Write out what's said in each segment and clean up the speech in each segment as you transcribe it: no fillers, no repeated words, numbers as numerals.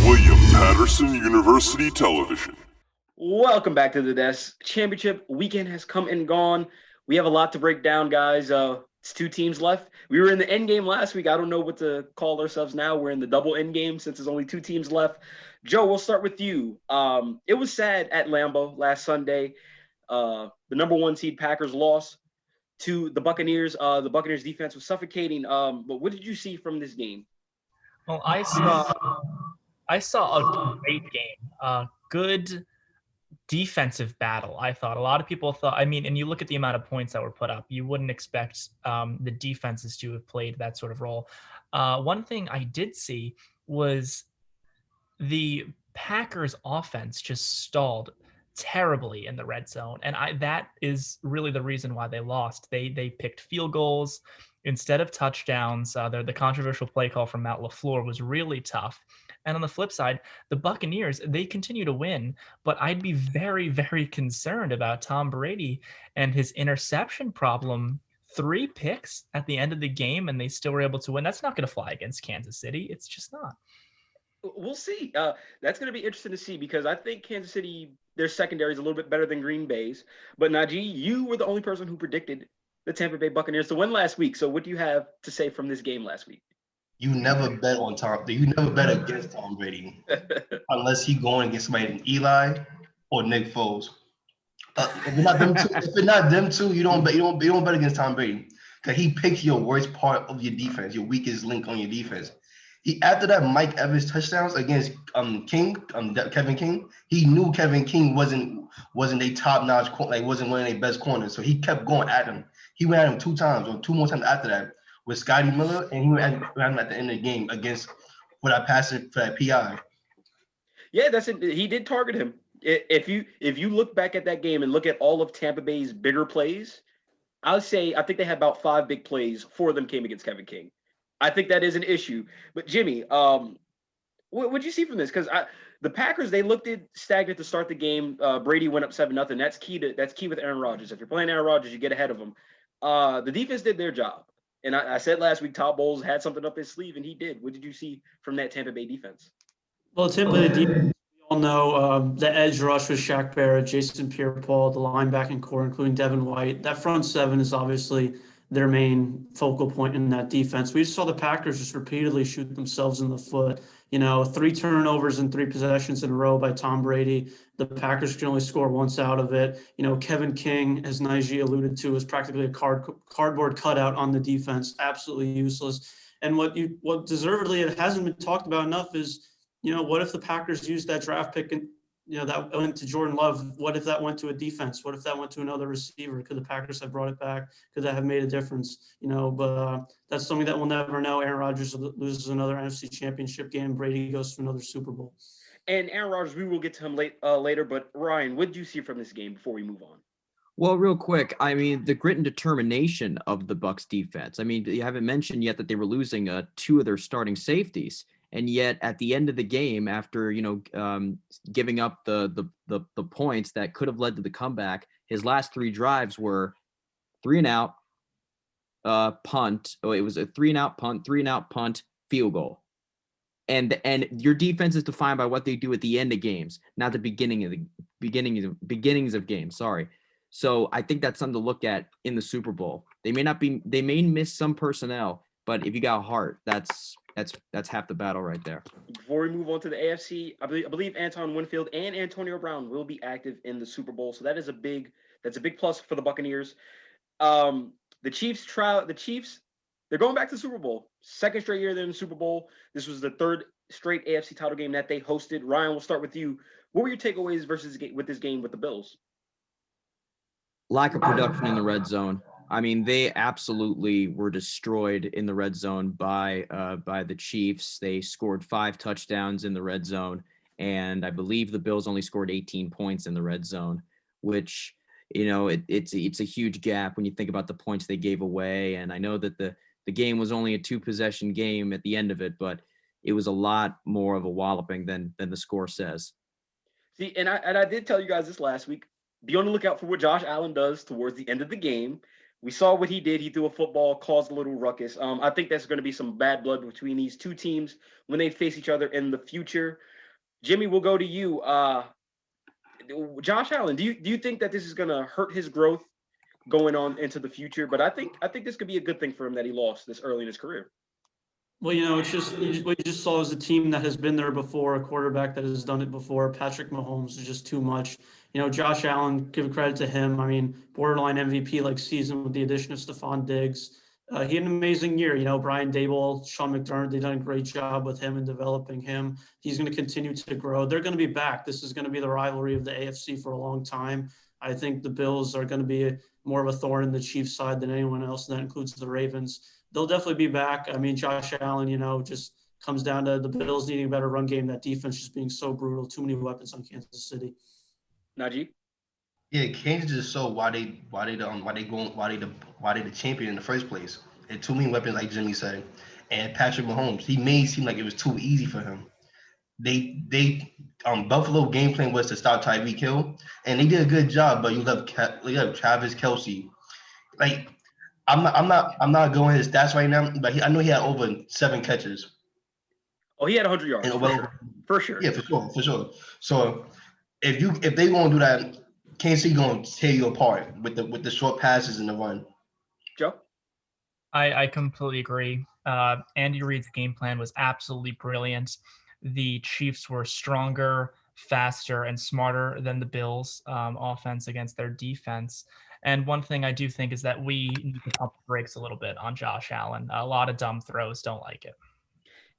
William Patterson University Television. Welcome back to the Desk. Championship weekend has come and gone. We have a lot to break down, guys. It's two teams left. We were in the end game last week. I don't know what to call ourselves now. We're in the double end game since there's only two teams left. Joe, we'll start with you. It was sad at Lambeau last Sunday. The number one seed Packers lost to the Buccaneers. The Buccaneers defense was suffocating. But what did you see from this game? Well, I saw a great game. Good defensive battle, I thought. A lot of people thought, and you look at the amount of points that were put up, you wouldn't expect the defenses to have played that sort of role. One thing I did see was the Packers offense just stalled terribly in the red zone. And that is really the reason why they lost. They picked field goals instead of touchdowns. The controversial play call from Matt LaFleur was really tough. And on the flip side, the Buccaneers, they continue to win, but I'd be very, very concerned about Tom Brady and his interception problem. 3 picks at the end of the game, and they still were able to win. That's not going to fly against Kansas City. It's just not. We'll see. That's going to be interesting to see because I think Kansas City, their secondary is a little bit better than Green Bay's. But Nijee, you were the only person who predicted the Tampa Bay Buccaneers to win last week. So what do you have to say from this game last week? You never bet on Tom. You never bet against Tom Brady unless he going against somebody like Eli or Nick Foles. If it's not them two, you don't bet against Tom Brady because he picks your worst part of your defense, your weakest link on your defense. After that Mike Evans touchdowns against Kevin King, he knew Kevin King wasn't a top notch, like wasn't one of their best corners, so he kept going at him. He went at him 2 times or 2 more times after that with Scotty Miller, and he went at him at the end of the game for that PI. Yeah, that's it. He did target him. If you look back at that game and look at all of Tampa Bay's bigger plays, I think they had about 5 big plays. 4 of them came against Kevin King. I think that is an issue. But Jimmy, what did you see from this? Because the Packers, they looked stagnant to start the game. Brady went up 7-0. That's key with Aaron Rodgers. If you're playing Aaron Rodgers, you get ahead of him. The defense did their job. And I said last week, Todd Bowles had something up his sleeve, and he did. What did you see from that Tampa Bay defense? Well, Tampa Bay defense, we all know the edge rush with Shaq Barrett, Jason Pierre-Paul, the linebacking core, including Devin White. That front 7 is obviously their main focal point in that defense. We just saw the Packers just repeatedly shoot themselves in the foot. 3 turnovers and 3 possessions in a row by Tom Brady. The Packers can only score once out of it. Kevin King, as Nijee alluded to, is practically a cardboard cutout on the defense, absolutely useless. And what deservedly it hasn't been talked about enough is, what if the Packers used that draft pick and that went to Jordan Love? What if that went to a defense? What if that went to another receiver? Could the Packers have brought it back? Could that have made a difference? But that's something that we'll never know. Aaron Rodgers loses another NFC Championship game. Brady goes to another Super Bowl. And Aaron Rodgers, we will get to him later. But Ryan, what did you see from this game before we move on? Well, real quick, the grit and determination of the Bucs defense. You haven't mentioned yet that they were losing 2 of their starting safeties. And yet, at the end of the game, after giving up the points that could have led to the comeback, his last 3 drives were 3-and-out, punt. Oh, it was a 3-and-out punt, 3-and-out punt, field goal. And your defense is defined by what they do at the end of games, not the beginnings of games. Sorry. So I think that's something to look at in the Super Bowl. They may miss some personnel, but if you got heart, that's half the battle right there. Before we move on to the AFC, I believe Anton Winfield and Antonio Brown will be active in the Super Bowl, so that's a big plus for the Buccaneers. The Chiefs, they're going back to the Super Bowl. 2nd straight year they're in the Super Bowl. This was the 3rd straight AFC title game that they hosted. Ryan, we'll start with you. What were your takeaways with this game with the Bills? Lack of production in the red zone. They absolutely were destroyed in the red zone by the Chiefs. They scored 5 touchdowns in the red zone, and I believe the Bills only scored 18 points in the red zone, which, it's a huge gap when you think about the points they gave away. And I know that the game was only a 2-possession game at the end of it, but it was a lot more of a walloping than the score says. See, and I did tell you guys this last week. Be on the lookout for what Josh Allen does towards the end of the game. We saw what he did. He threw a football, caused a little ruckus. I think there's going to be some bad blood between these two teams when they face each other in the future. Jimmy, we'll go to you. Josh Allen, do you think that this is going to hurt his growth going on into the future? But I think this could be a good thing for him that he lost this early in his career. Well, it's just what you just saw is a team that has been there before, a quarterback that has done it before. Patrick Mahomes is just too much. Josh Allen, give credit to him. I mean, borderline MVP like season with the addition of Stephon Diggs. He had an amazing year. Brian Daboll, Sean McDermott, they've done a great job with him and developing him. He's going to continue to grow. They're going to be back. This is going to be the rivalry of the AFC for a long time. I think the Bills are going to be more of a thorn in the Chiefs' side than anyone else, and that includes the Ravens. They'll definitely be back. I mean, Josh Allen, just comes down to the Bills needing a better run game. That defense just being so brutal. Too many weapons on Kansas City. Najee? Yeah, Kansas just saw why they the champion in the first place. And too many weapons, like Jimmy said. And Patrick Mahomes, he made it seem like it was too easy for him. Buffalo game plan was to stop Tyreek Hill, and they did a good job. But you love Travis Kelce. Like, I'm not going his stats right now, but I know he had over 7 catches. Oh, he had 100 yards. For sure. Yeah, for sure. So if they gonna do that, Kansas City gonna tear you apart with the short passes and the run. Joe? I completely agree. Andy Reid's game plan was absolutely brilliant. The Chiefs were stronger, faster, and smarter than the Bills' offense against their defense. And one thing I do think is that we need to pump the brakes a little bit on Josh Allen. A lot of dumb throws, don't like it.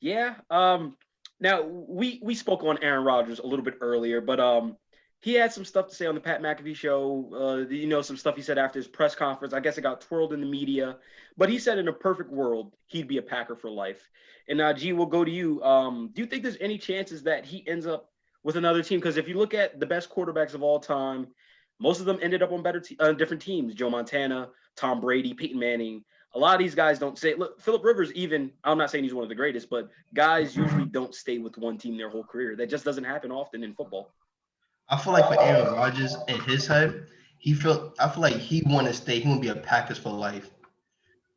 Yeah. Now, we spoke on Aaron Rodgers a little bit earlier, but he had some stuff to say on the Pat McAfee show. Some stuff he said after his press conference. I guess it got twirled in the media. But he said in a perfect world, he'd be a Packer for life. And G, we'll go to you. Do you think there's any chances that he ends up with another team? Because if you look at the best quarterbacks of all time, most of them ended up on different teams. Joe Montana, Tom Brady, Peyton Manning. A lot of these guys don't say – look, Phillip Rivers even – I'm not saying he's one of the greatest, but guys usually don't stay with one team their whole career. That just doesn't happen often in football. I feel like for Aaron Rodgers in his head, I feel like he want to stay. He want to be a Packers for life.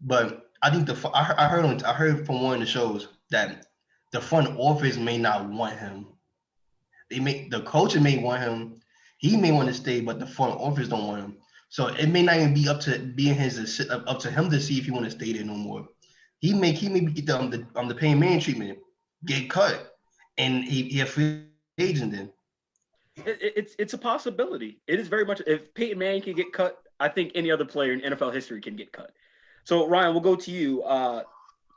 But I think I heard from one of the shows that the front office may not want him. The coach may want him. He may want to stay, but the front office don't want him. So it may not even be up to him to see if he want to stay there no more. He may get the Payne Manning treatment, get cut, and he a free agent then. It's a possibility. It is very much. If Peyton Manning can get cut, I think any other player in NFL history can get cut. So Ryan, we'll go to you.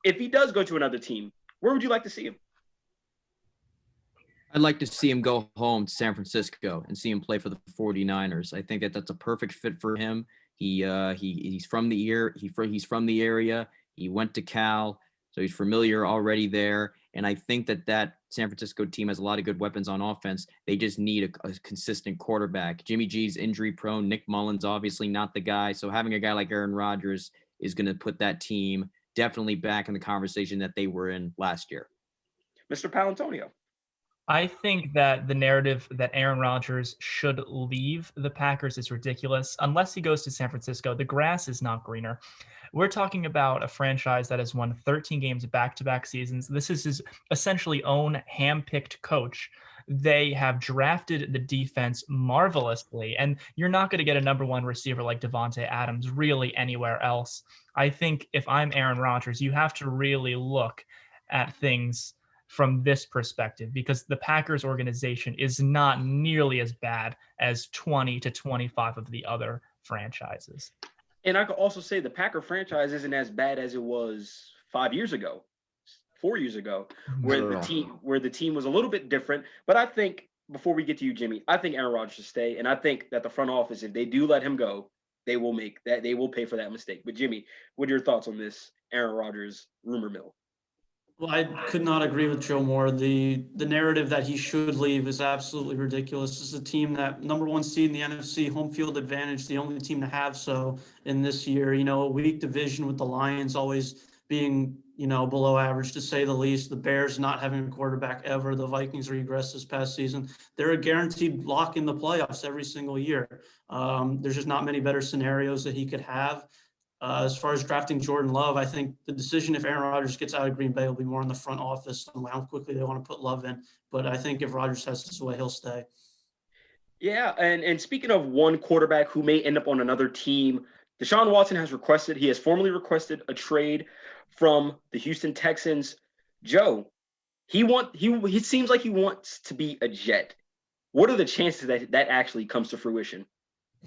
If he does go to another team, where would you like to see him? I'd like to see him go home to San Francisco and see him play for the 49ers. I think that's a perfect fit for him. He's from the area. He went to Cal, so he's familiar already there. And I think that San Francisco team has a lot of good weapons on offense. They just need a consistent quarterback. Jimmy G's injury prone. Nick Mullins obviously not the guy. So having a guy like Aaron Rodgers is going to put that team definitely back in the conversation that they were in last year. Mr. Paolantonio. I think that the narrative that Aaron Rodgers should leave the Packers is ridiculous. Unless he goes to San Francisco, the grass is not greener. We're talking about a franchise that has won 13 games back-to-back seasons. This is his essentially own hand-picked coach. They have drafted the defense marvelously, and you're not going to get a number one receiver like Devontae Adams really anywhere else. I think if I'm Aaron Rodgers, you have to really look at things from this perspective, because the Packers organization is not nearly as bad as 20 to 25 of the other franchises. And I could also say the Packer franchise isn't as bad as it was 5 years ago, 4 years ago, where the team was a little bit different. But I think, before we get to you, Jimmy, I think Aaron Rodgers should stay. And I think that the front office, if they do let him go, they will pay for that mistake. But Jimmy, what are your thoughts on this Aaron Rodgers rumor mill? Well, I could not agree with Joe more. The narrative that he should leave is absolutely ridiculous. This is a team that number one seed in the NFC, home field advantage, the only team to have so in this year. A weak division with the Lions always being, below average to say the least. The Bears not having a quarterback ever. The Vikings regressed this past season. They're a guaranteed lock in the playoffs every single year. There's just not many better scenarios that he could have. As far as drafting Jordan Love, I think the decision if Aaron Rodgers gets out of Green Bay will be more in the front office and how quickly they want to put Love in. But I think if Rodgers has his way, he'll stay. Yeah, and speaking of one quarterback who may end up on another team, Deshaun Watson he has formally requested a trade from the Houston Texans. Joe, he seems like he wants to be a Jet. What are the chances that that actually comes to fruition?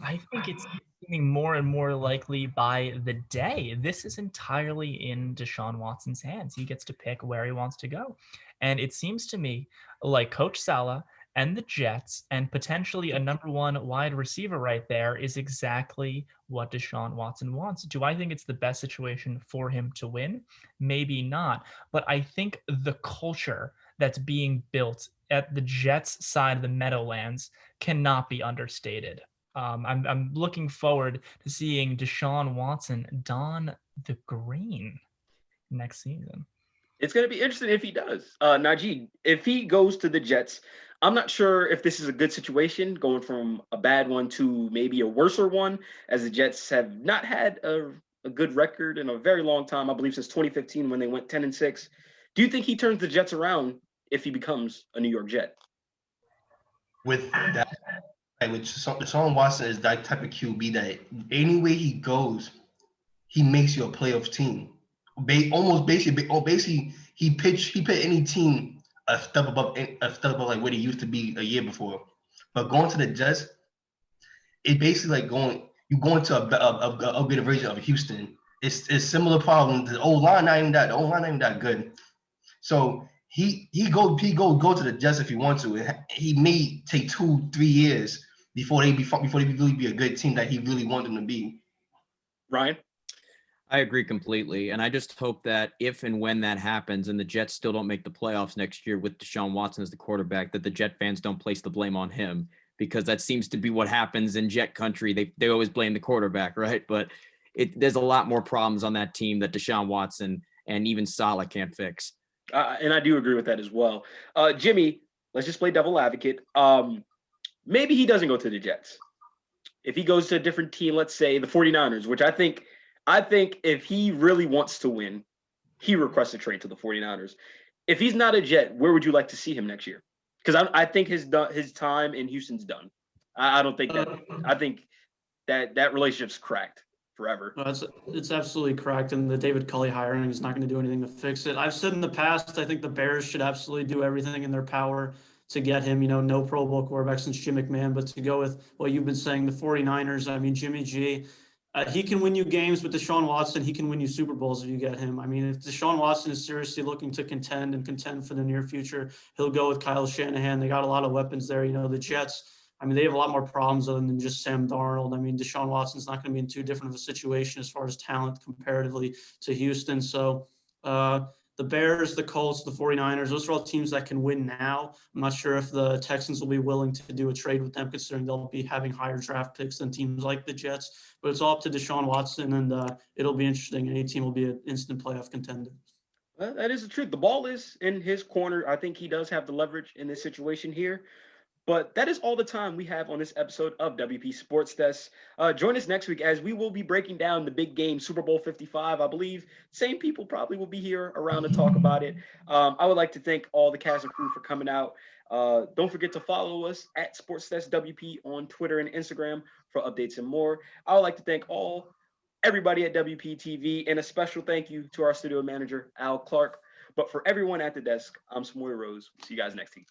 I think it's seeming more and more likely by the day. This is entirely in Deshaun Watson's hands. He gets to pick where he wants to go. And it seems to me like Coach Saleh and the Jets and potentially a number one wide receiver right there is exactly what Deshaun Watson wants. Do I think it's the best situation for him to win? Maybe not. But I think the culture that's being built at the Jets side of the Meadowlands cannot be understated. I'm looking forward to seeing Deshaun Watson don the green next season. It's going to be interesting if he does. Nijee, if he goes to the Jets, I'm not sure if this is a good situation going from a bad one to maybe a worser one, as the Jets have not had a good record in a very long time. I believe since 2015 when they went 10-6. Do you think he turns the Jets around if he becomes a New York Jet? With that, with Deshaun Watson is that type of QB that anywhere he goes, he makes you a playoff team. Basically, he put any team a step above like what he used to be a year before. But going to the Jets, it basically like going to a better version of Houston. It's similar problem. The O-line not even that good. So he go to the Jets if he wants to. He may take 2-3 years before they really be a good team that he really wanted them to be. Ryan? I agree completely. And I just hope that if and when that happens and the Jets still don't make the playoffs next year with Deshaun Watson as the quarterback, that the Jet fans don't place the blame on him, because that seems to be what happens in Jet country. They always blame the quarterback, right? But there's a lot more problems on that team that Deshaun Watson and even Saleh can't fix. And I do agree with that as well. Jimmy, let's just play devil advocate. Maybe he doesn't go to the Jets. If he goes to a different team, let's say the 49ers, which I think if he really wants to win, he requests a trade to the 49ers. If he's not a Jet, where would you like to see him next year? Because I think his time in Houston's done. I don't think that. I think that relationship's cracked forever. No, it's absolutely cracked, and the David Culley hiring is not going to do anything to fix it. I've said in the past, I think the Bears should absolutely do everything in their power to get him, no Pro Bowl quarterback since Jim McMahon, but to go with what you've been saying, the 49ers, I mean, Jimmy G, he can win you games with Deshaun Watson. He can win you Super Bowls if you get him. I mean, if Deshaun Watson is seriously looking to contend for the near future, he'll go with Kyle Shanahan. They got a lot of weapons there. The Jets, I mean, they have a lot more problems other than just Sam Darnold. I mean, Deshaun Watson's not going to be in too different of a situation as far as talent comparatively to Houston. So the Bears, the Colts, the 49ers, those are all teams that can win now. I'm not sure if the Texans will be willing to do a trade with them, considering they'll be having higher draft picks than teams like the Jets. But it's all up to Deshaun Watson, and it'll be interesting. Any team will be an instant playoff contender. Well, that is the truth. The ball is in his corner. I think he does have the leverage in this situation here. But that is all the time we have on this episode of WP Sports Desk. Join us next week as we will be breaking down the big game, Super Bowl 55. I believe same people probably will be here around to talk about it. I would like to thank all the cast and crew for coming out. Don't forget to follow us at Sports Desk WP on Twitter and Instagram for updates and more. I would like to thank everybody at WP TV, and a special thank you to our studio manager, Al Clarke. But for everyone at the desk, I'm Samory Rose. See you guys next week.